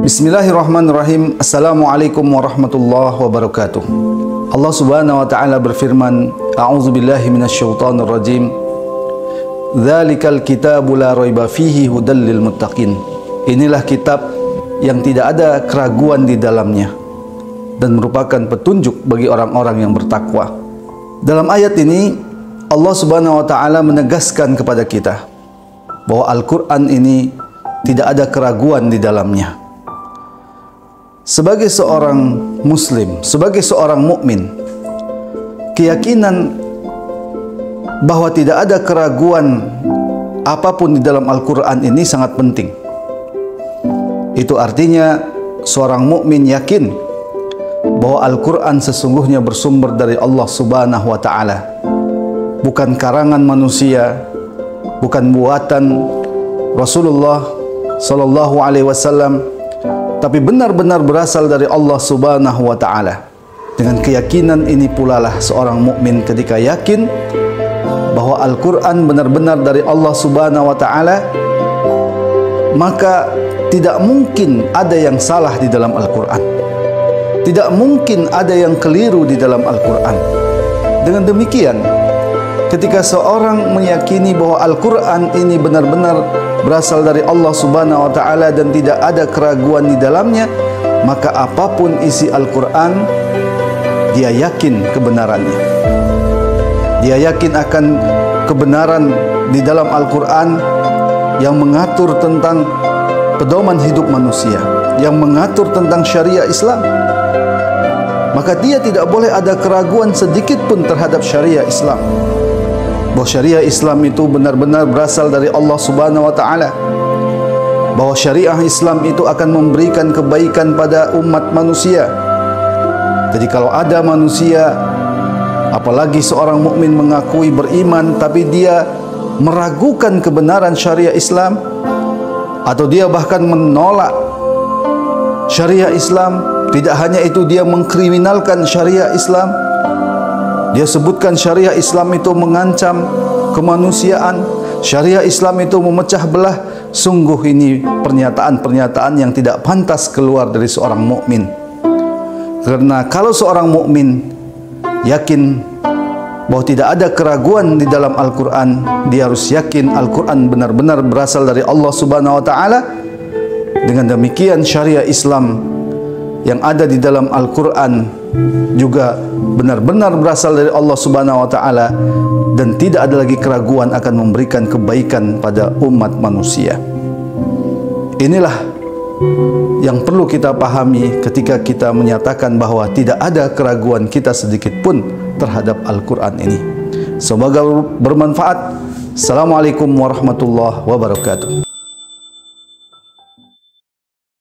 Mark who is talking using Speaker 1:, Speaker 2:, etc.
Speaker 1: Bismillahirrahmanirrahim. Assalamualaikum warahmatullahi wabarakatuh. Allah subhanahu wa ta'ala berfirman, A'udzubillahi minasyaitonir rajim. Dzalikal kitabu la raiba fihi hudal lil muttaqin. Inilah kitab yang tidak ada keraguan di dalamnya dan merupakan petunjuk bagi orang-orang yang bertakwa. Dalam ayat ini Allah subhanahu wa ta'ala menegaskan kepada kita bahwa Al-Quran ini tidak ada keraguan di dalamnya. Sebagai seorang muslim, sebagai seorang mukmin, keyakinan bahwa tidak ada keraguan apapun di dalam Al-Quran ini sangat penting. Itu artinya seorang mukmin yakin bahwa Al-Quran sesungguhnya bersumber dari Allah subhanahu wa ta'ala, bukan karangan manusia, bukan buatan Rasulullah sallallahu alaihi wasallam, tapi benar-benar berasal dari Allah subhanahu wa ta'ala. Dengan keyakinan ini pula lah seorang mukmin ketika yakin bahwa Al-Quran benar-benar dari Allah subhanahu wa ta'ala, maka tidak mungkin ada yang salah di dalam Al-Quran. Tidak mungkin ada yang keliru di dalam Al-Quran. Dengan demikian, ketika seorang meyakini bahwa Al-Quran ini benar-benar berasal dari Allah subhanahu wa ta'ala dan tidak ada keraguan di dalamnya, maka apapun isi Al-Quran, dia yakin kebenarannya. Dia yakin akan kebenaran di dalam Al-Quran yang mengatur tentang pedoman hidup manusia, yang mengatur tentang syariah Islam. Maka dia tidak boleh ada keraguan sedikit pun terhadap syariah Islam, bahwa syariah Islam itu benar-benar berasal dari Allah subhanahu wa ta'ala, bahwa syariah Islam itu akan memberikan kebaikan pada umat manusia. Jadi kalau ada manusia, apalagi seorang mukmin mengakui beriman, tapi dia meragukan kebenaran syariah Islam, atau dia bahkan menolak syariah Islam, tidak hanya itu, dia mengkriminalkan syariah Islam. Dia sebutkan syariah Islam itu mengancam kemanusiaan, syariah Islam itu memecah belah. Sungguh ini pernyataan-pernyataan yang tidak pantas keluar dari seorang mukmin. Karena kalau seorang mukmin yakin bahwa tidak ada keraguan di dalam Al-Quran, dia harus yakin Al-Quran benar-benar berasal dari Allah subhanahu wa ta'ala. Dengan demikian syariah Islam yang ada di dalam Al-Quran juga benar-benar berasal dari Allah subhanahu wa ta'ala, dan tidak ada lagi keraguan akan memberikan kebaikan pada umat manusia. Inilah yang perlu kita pahami ketika kita menyatakan bahwa tidak ada keraguan kita sedikit pun terhadap Al-Quran ini. Semoga bermanfaat. Assalamualaikum warahmatullahi wabarakatuh.